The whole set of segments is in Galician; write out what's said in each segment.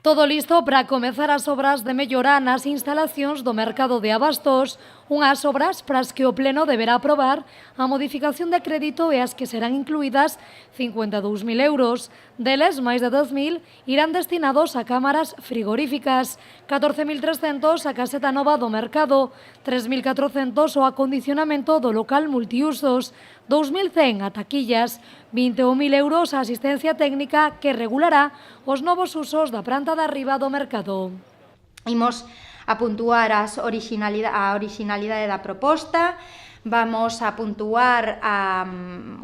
Todo listo para comezar as obras de mellora nas instalacións do mercado de abastos, unhas obras para as que o Pleno deberá aprobar a modificación de crédito e as que serán incluídas 52.000 euros. Deles, máis de 10.000 irán destinados a cámaras frigoríficas, 14.300 a caseta nova do mercado, 3.400 ao acondicionamento do local multiusos, 2.100 a taquillas, 21.000 euros a asistencia técnica que regulará os novos usos da planta de arriba do mercado. Imos a puntuar a orixinalidade da proposta, vamos a puntuar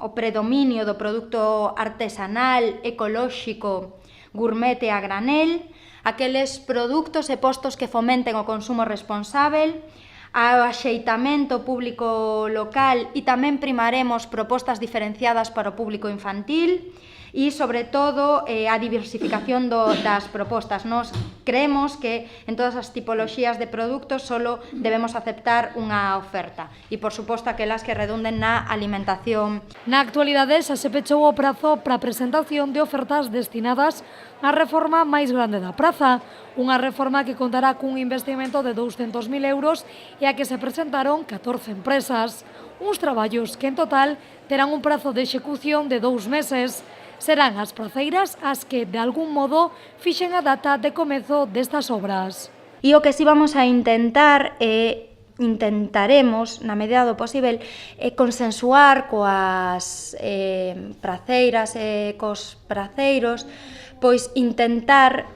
o predominio do produto artesanal, ecolóxico, gourmet e a granel, aqueles produtos e postos que fomenten o consumo responsável, ao axeitamento público local e tamén primaremos propostas diferenciadas para o público infantil e, sobre todo, a diversificación das propostas. Nos creemos que en todas as tipoloxías de produtos solo debemos aceptar unha oferta e, por suposto, aquelas que redunden na alimentación. Na actualidade xa se pechou o prazo para a presentación de ofertas destinadas á reforma máis grande da praza, unha reforma que contará cun investimento de 200.000 euros e a que se presentaron 14 empresas. Uns traballos que en total terán un prazo de execución de 2 meses. Serán as praceiras as que, de algún modo, fixen a data de comezo destas obras. E o que si vamos a intentaremos, na medida do posible, consensuar coas praceiras e cos praceiros, pois intentar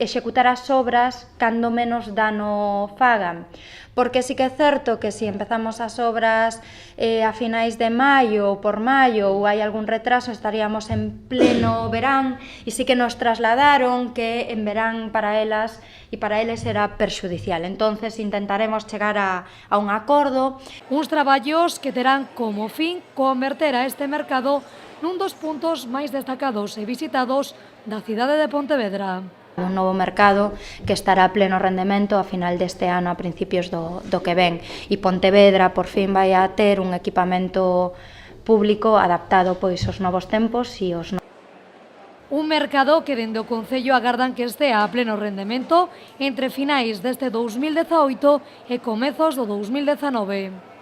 executar as obras cando menos dano fagan. Porque sí que é certo que se empezamos as obras a finais de maio ou por maio ou hai algún retraso estaríamos en pleno verán e sí que nos trasladaron que en verán para elas e para eles era perxudicial. Entonces intentaremos chegar a un acordo. Uns traballos que terán como fin converter a este mercado nun dos puntos máis destacados e visitados da cidade de Pontevedra. Un novo mercado que estará a pleno rendemento a final deste ano, a principios do que ven. E Pontevedra, por fin, vai a ter un equipamento público adaptado pois aos novos tempos e aos novos. Un mercado que dende o Concello agardan que estea a pleno rendemento entre finais deste 2018 e comezos do 2019.